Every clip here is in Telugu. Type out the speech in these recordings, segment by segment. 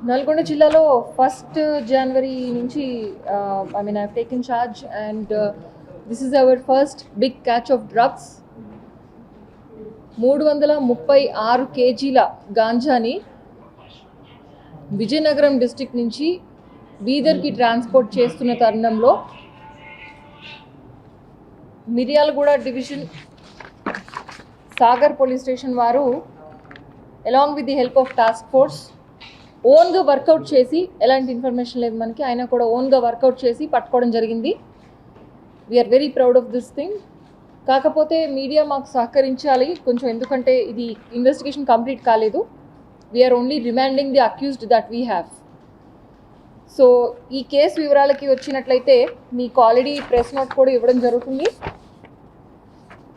నల్గొండ జిల్లాలో 1st January నుంచి I've taken charge and this is our first big catch of drugs. 336 kgల గాంజాని విజయనగరం డిస్ట్రిక్ట్ నుంచి బీదర్కి ట్రాన్స్పోర్ట్ చేస్తున్న తరుణంలో Miryalaguda division Sagar police station వారు along with the help of task force ఓన్గా వర్కౌట్ చేసి, ఎలాంటి ఇన్ఫర్మేషన్ లేదు మనకి, అయినా కూడా ఓన్గా వర్కౌట్ చేసి పట్టుకోవడం జరిగింది. We are very proud of this thing. కాకపోతే మీడియా మాకు సహకరించాలి కొంచెం, ఎందుకంటే ఇది ఇన్వెస్టిగేషన్ కంప్లీట్ కాలేదు. We are only remanding the accused that we have. So ఈ కేసు వివరాలకి వచ్చినట్లయితే మీకు ఆల్రెడీ ప్రెస్ నోట్ కూడా ఇవ్వడం జరుగుతుంది.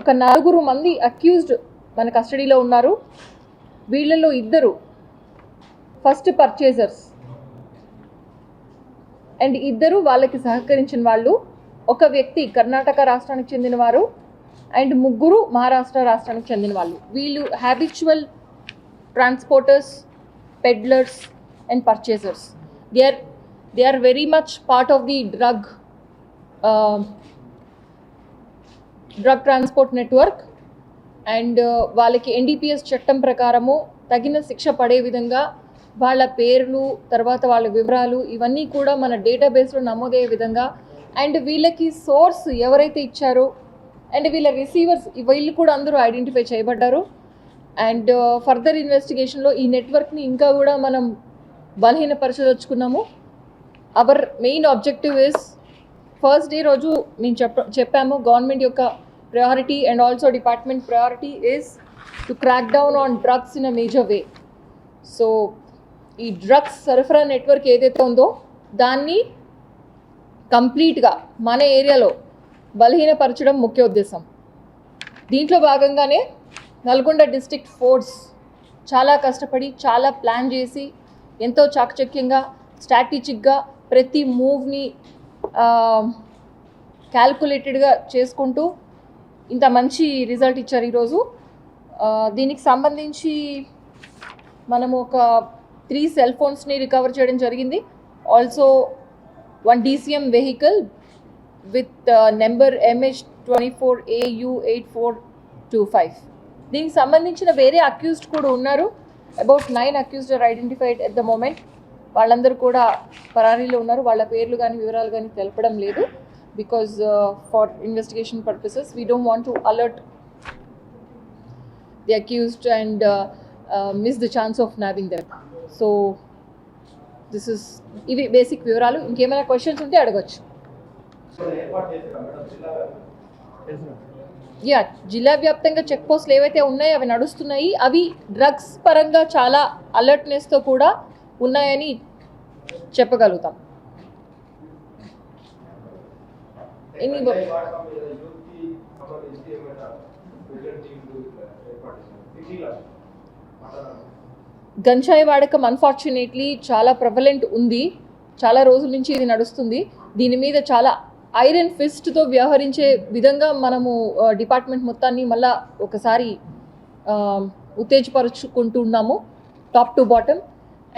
ఒక 4 మంది అక్యూజ్డ్ మన కస్టడీలో ఉన్నారు. వీళ్ళలో 2 ఫస్ట్ పర్చేజర్స్ అండ్ 2 వాళ్ళకి సహకరించిన వాళ్ళు. ఒక వ్యక్తి కర్ణాటక రాష్ట్రానికి చెందినవారు అండ్ 3 మహారాష్ట్ర రాష్ట్రానికి చెందిన వాళ్ళు. వీళ్ళు habitual transporters, peddlers and purchasers. They are very much part of the drug transport network. And వాళ్ళకి NDPS చట్టం ప్రకారము తగిన శిక్ష పడే విధంగా వాళ్ళ పేర్లు, తర్వాత వాళ్ళ వివరాలు ఇవన్నీ కూడా మన డేటాబేస్లో నమోదయ్యే విధంగా, అండ్ వీళ్ళకి సోర్స్ ఎవరైతే ఇచ్చారో అండ్ వీళ్ళ రిసీవర్స్ వీళ్ళు కూడా అందరూ ఐడెంటిఫై చేయబడ్డారు. అండ్ ఫర్దర్ ఇన్వెస్టిగేషన్లో ఈ నెట్వర్క్ని ఇంకా కూడా మనం బలహీనపరచదలుచుకున్నాము. Our main objective is, first day రోజు మేము చెప్పాము గవర్నమెంట్ యొక్క priority and also department priority is to crack down on drugs in a major way. So ఈ డ్రగ్స్ సరఫరా నెట్వర్క్ ఏదైతే ఉందో దాన్ని కంప్లీట్గా మన ఏరియాలో బలహీనపరచడం ముఖ్య ఉద్దేశం. దీంట్లో భాగంగానే నల్గొండ డిస్ట్రిక్ట్ ఫోర్స్ చాలా కష్టపడి, చాలా ప్లాన్ చేసి, ఎంతో చాకచక్యంగా, స్ట్రాటజిక్గా ప్రతి మూవ్ని క్యాల్కులేటెడ్గా చేసుకుంటూ ఇంత మంచి రిజల్ట్ ఇచ్చారు ఈరోజు. దీనికి సంబంధించి మనము ఒక 3 సెల్ ఫోన్స్ని రికవర్ చేయడం జరిగింది. Also 1 DCM vehicle with number MH24AU8425. దీనికి సంబంధించిన వేరే అక్యూజ్డ్ కూడా ఉన్నారు. About 9 accused are identified at the moment. వాళ్ళందరూ కూడా పరారీలో ఉన్నారు. వాళ్ళ పేర్లు కానీ వివరాలు కానీ తెలపడం లేదు, because for investigation purposes we don't want to alert the accused and miss the chance of nabbing them. So this is ఇవి బేసిక్ వివరాలు. ఇంకేమైనా క్వశ్చన్స్ ఉంటే అడగచ్చు. జిల్లా వ్యాప్తంగా చెక్ పోస్టులు ఏవైతే ఉన్నాయో అవి నడుస్తున్నాయి. అవి డ్రగ్స్ పరంగా చాలా అలర్ట్నెస్తో కూడా ఉన్నాయని చెప్పగలుగుతాం. గంజాయి వాడకం అన్ఫార్చునేట్లీ చాలా ప్రెవలెంట్ ఉంది. చాలా రోజుల నుంచి ఇది నడుస్తుంది. దీని మీద చాలా ఐరన్ ఫిస్ట్తో వ్యవహరించే విధంగా మనము డిపార్ట్మెంట్ మొత్తాన్ని మళ్ళా ఒకసారి ఉత్తేజపరుచుకుంటూ ఉన్నాము, టాప్ టు బాటమ్.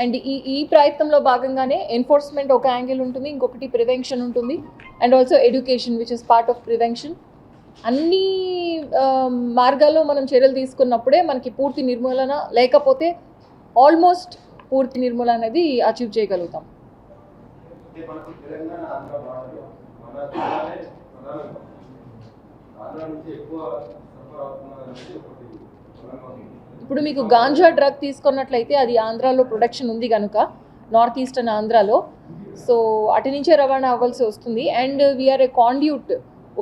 అండ్ ఈ ప్రయత్నంలో భాగంగానే ఎన్ఫోర్స్మెంట్ ఒక యాంగిల్ ఉంటుంది, ఇంకొకటి ప్రివెన్షన్ ఉంటుంది, and also education which is part of prevention. అన్ని మార్గాల్లో మనం చర్యలు తీసుకున్నప్పుడే మనకి పూర్తి నిర్మూలన, లేకపోతే ఆల్మోస్ట్ పూర్తి నిర్మూలన అనేది అచీవ్ చేయగలుగుతాం. ఇప్పుడు మీకు గాంజా డ్రగ్ తీసుకున్నట్లయితే అది ఆంధ్రాలో ప్రొడక్షన్ ఉంది కనుక, నార్త్ ఈస్టర్న్ ఆంధ్రాలో, సో అటు నుంచే రవాణా అవ్వాల్సి వస్తుంది. And we are A conduit.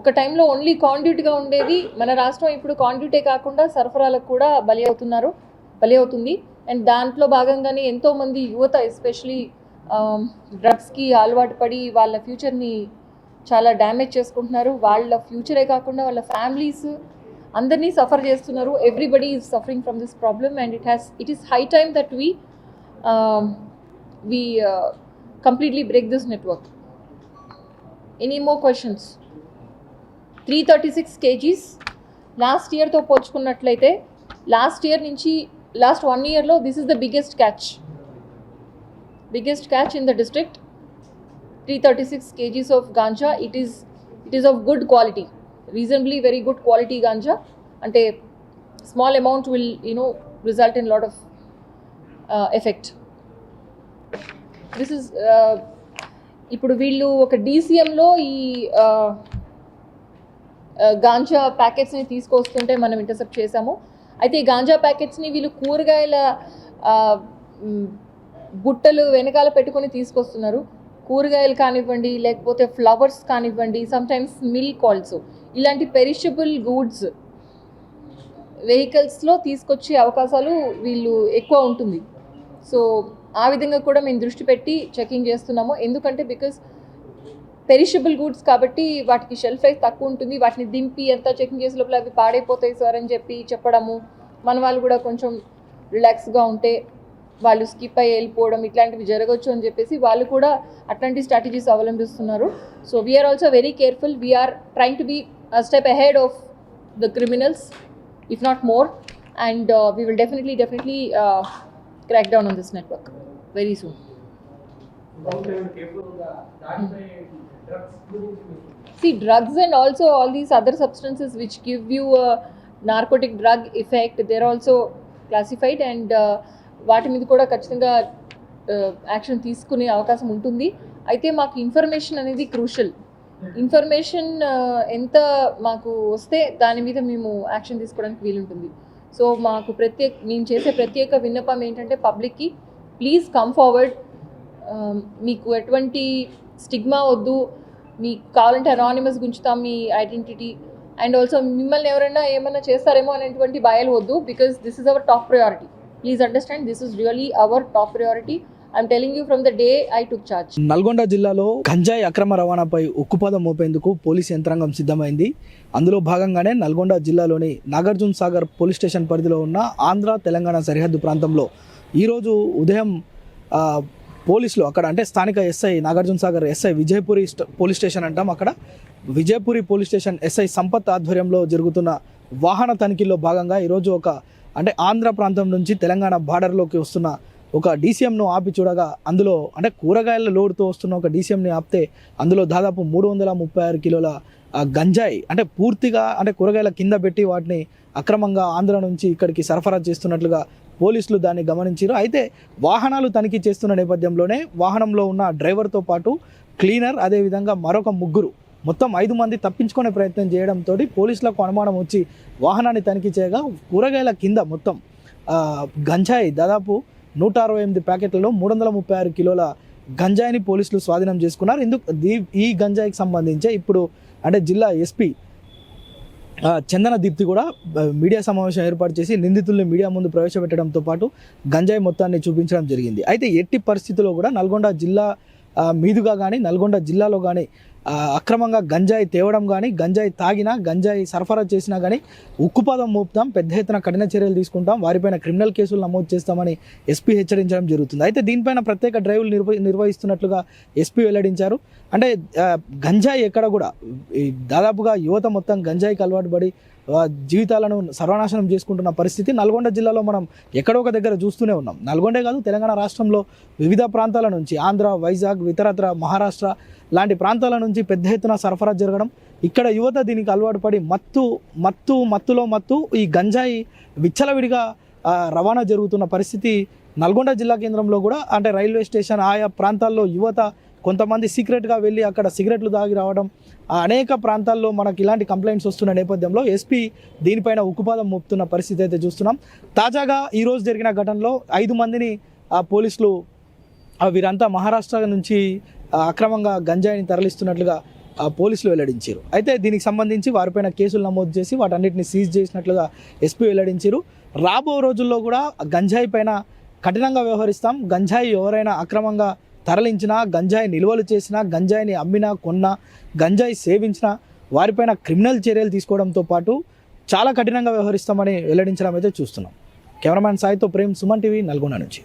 ఒక టైంలో ఓన్లీ కాండ్యూట్గా ఉండేది మన రాష్ట్రం, ఇప్పుడు కాండ్యూటే కాకుండా సరఫరాలకు కూడా బలి అవుతుంది. అండ్ దాంట్లో భాగంగానే ఎంతోమంది యువత ఎస్పెషలీ డ్రగ్స్కి అలవాటు పడి వాళ్ళ ఫ్యూచర్ని చాలా డ్యామేజ్ చేసుకుంటున్నారు. వాళ్ళ ఫ్యూచరే కాకుండా వాళ్ళ ఫ్యామిలీస్ అందరినీ సఫర్ చేస్తున్నారు. Everybody is suffering from this problem and it is high time that we completely break this network. Any more questions? 336 kgs last ఇయర్తో పోల్చుకున్నట్లయితే లాస్ట్ ఇయర్ నుంచి లాస్ట్ 1 yearలో this is the biggest catch. biggest catch in the district, 336 kgs of ganja. It is of good quality, reasonably very good quality ganja. Ante small amount will result in lot of effect. This is ఇప్పుడు వీళ్ళు ఒక DCMలో ఈ గాంజా ప్యాకెట్స్ని తీసుకొస్తుంటే మనం ఇంటర్సెప్ట్ చేసాము. అయితే ఈ గాంజా ప్యాకెట్స్ని వీళ్ళు కూరగాయల బుట్టలు వెనకాల పెట్టుకొని తీసుకొస్తున్నారు. కూరగాయలు కానివ్వండి, లేకపోతే ఫ్లవర్స్ కానివ్వండి, సమ్టైమ్స్ మిల్క్ ఆల్సో, ఇలాంటి పెరిషబుల్ గూడ్స్ వెహికల్స్లో తీసుకొచ్చే అవకాశాలు వీళ్ళు ఎక్కువ ఉంటుంది. సో ఆ విధంగా కూడా మేము దృష్టి పెట్టి చెకింగ్ చేస్తున్నాము. ఎందుకంటే బికాస్ పెరిషబుల్ గూడ్స్ కాబట్టి వాటికి షెల్ఫ్ లైఫ్ తక్కువ ఉంటుంది. వాటిని దింపి ఎంత చెకింగ్ చేసే లోపల అవి పాడైపోతాయి సార్ అని చెప్పడము, మన వాళ్ళు కూడా కొంచెం రిలాక్స్గా ఉంటే వాళ్ళు స్కిప్ అయ్యి వెళ్ళిపోవడం ఇట్లాంటివి జరగవచ్చు అని చెప్పేసి వాళ్ళు కూడా అట్లాంటి స్ట్రాటజీస్ అవలంబిస్తున్నారు. So we are also very careful. We are trying to be a step ahead of the criminals, if not more, and we will definitely crack down on this network very soon. See, drugs and also all these other substances which give you a narcotic drug effect, they're also classified, and వాటి మీద కూడా ఖచ్చితంగా యాక్షన్ తీసుకునే అవకాశం ఉంటుంది. అయితే మాకు ఇన్ఫర్మేషన్ అనేది క్రూషల్. ఇన్ఫర్మేషన్ ఎంత మాకు వస్తే దాని మీద మేము యాక్షన్ తీసుకోవడానికి వీలుంటుంది. సో మాకు మేము చేసే ప్రత్యేక విన్నపం ఏంటంటే పబ్లిక్కి, ప్లీజ్ కమ్ ఫార్వర్డ్. మీకు ఎటువంటి స్టిగ్మా వద్దు, మీకు కావాలంటే అనానిమస్ గుంచుతాం మీ ఐడెంటిటీ, అండ్ ఆల్సో మిమ్మల్ని ఎవరైనా ఏమైనా చేస్తారేమో అనేటువంటి భయాలు వద్దు. Because this is our top priority. Please understand, this is really our top priority. I'm telling you from the day I took charge. Nalgonda జిల్లాలో గంజాయి అక్రమ రవాణాపై ఉక్కుపాదం మోపేందుకు పోలీసు యంత్రాంగం సిద్ధమైంది. అందులో భాగంగానే నల్గొండ జిల్లాలోని నాగార్జున సాగర్ పోలీస్ స్టేషన్ పరిధిలో ఉన్న ఆంధ్ర తెలంగాణ సరిహద్దు ప్రాంతంలో ఈరోజు ఉదయం పోలీసులు అక్కడ, అంటే స్థానిక SI Nagarjuna Sagar SI Vijayapuri police station అంటాం, అక్కడ Vijayapuri police station SI Sampath ఆధ్వర్యంలో జరుగుతున్న వాహన తనిఖీల్లో భాగంగా ఈరోజు అంటే ఆంధ్ర ప్రాంతం నుంచి తెలంగాణ బార్డర్లోకి వస్తున్న ఒక DCMను ఆపి చూడగా, అందులో అంటే కూరగాయల లోడుతో వస్తున్న ఒక DCMని ఆపితే అందులో దాదాపు 336 కిలోల గంజాయి, అంటే పూర్తిగా అంటే కూరగాయల కింద పెట్టి వాటిని అక్రమంగా ఆంధ్ర నుంచి ఇక్కడికి సరఫరా చేస్తున్నట్లుగా పోలీసులు దాన్ని గమనించారు. అయితే వాహనాలు తనిఖీ చేస్తున్న నేపథ్యంలోనే వాహనంలో ఉన్న డ్రైవర్తో పాటు క్లీనర్, అదేవిధంగా మరొక ముగ్గురు, మొత్తం 5 మంది తప్పించుకునే ప్రయత్నం చేయడంతో పోలీసులకు అనుమానం వచ్చి వాహనాన్ని తనిఖీ చేయగా కూరగాయల కింద మొత్తం గంజాయి దాదాపు 168 ప్యాకెట్లలో 336 కిలోల గంజాయిని పోలీసులు స్వాధీనం చేసుకున్నారు. ఈ గంజాయికి సంబంధించి ఇప్పుడు అంటే జిల్లా ఎస్పీ చందన దీప్తి కూడా మీడియా సమావేశం ఏర్పాటు చేసి నిందితుల్ని మీడియా ముందు ప్రవేశపెట్టడంతో పాటు గంజాయి మొత్తాన్ని చూపించడం జరిగింది. అయితే ఎట్టి పరిస్థితుల్లో కూడా నల్గొండ జిల్లా మీదుగా కానీ నల్గొండ జిల్లాలో కానీ అక్రమంగా గంజాయి తేవడం కానీ, గంజాయి తాగినా, గంజాయి సరఫరా చేసినా కానీ ఉక్కుపాదం మోపుతాం, పెద్ద ఎత్తున కఠిన చర్యలు తీసుకుంటాం, వారిపైన క్రిమినల్ కేసులు నమోదు చేస్తామని ఎస్పీ హెచ్చరించడం జరుగుతుంది. అయితే దీనిపైన ప్రత్యేక డ్రైవ్లు నిర్వహిస్తున్నట్లుగా ఎస్పీ వెల్లడించారు. అంటే గంజాయి ఎక్కడ కూడా దాదాపుగా యువత మొత్తం గంజాయికి అలవాటు పడి జీవితాలను సర్వనాశనం చేసుకుంటున్న పరిస్థితి నల్గొండ జిల్లాలో మనం ఎక్కడో ఒక దగ్గర చూస్తూనే ఉన్నాం. నల్గొండే కాదు, తెలంగాణ రాష్ట్రంలో వివిధ ప్రాంతాల నుంచి, ఆంధ్ర, వైజాగ్, ఇతరత్ర మహారాష్ట్ర లాంటి ప్రాంతాల నుంచి పెద్ద ఎత్తున సరఫరా జరగడం, ఇక్కడ యువత దీనికి అలవాటు పడి మత్తులో ఈ గంజాయి విచ్చలవిడిగా రవాణా జరుగుతున్న పరిస్థితి నల్గొండ జిల్లా కేంద్రంలో కూడా, అంటే రైల్వే స్టేషన్ ఆయా ప్రాంతాల్లో యువత కొంతమంది సీక్రెట్గా వెళ్ళి అక్కడ సిగరెట్లు తాగి రావడం, అనేక ప్రాంతాల్లో మనకి ఇలాంటి కంప్లైంట్స్ వస్తున్న నేపథ్యంలో ఎస్పీ దీనిపైన ఉక్కుపాదం మోపుతున్న పరిస్థితి అయితే చూస్తున్నాం. తాజాగా ఈరోజు జరిగిన ఘటనలో 5 మందిని పోలీసులు, వీరంతా మహారాష్ట్ర నుంచి అక్రమంగా గంజాయిని తరలిస్తున్నట్లుగా పోలీసులు వెల్లడించారు. అయితే దీనికి సంబంధించి వారిపైన కేసులు నమోదు చేసి వాటన్నిటిని సీజ్ చేసినట్లుగా ఎస్పీ వెల్లడించారు. రాబో రోజుల్లో కూడా గంజాయి పైన కఠినంగా వ్యవహరిస్తాం. గంజాయి ఎవరైనా అక్రమంగా తరలించినా, గంజాయి నిల్వలు చేసినా, గంజాయిని అమ్మినా, కొన్నా, గంజాయి సేవించినా వారిపైన క్రిమినల్ చర్యలు తీసుకోవడంతో పాటు చాలా కఠినంగా వ్యవహరిస్తామని వెల్లడించడం అయితే చూస్తున్నాం. కెమెరామ్యాన్ సాయితో ప్రేమ్, సుమన్ టీవీ, నల్గొండ నుంచి.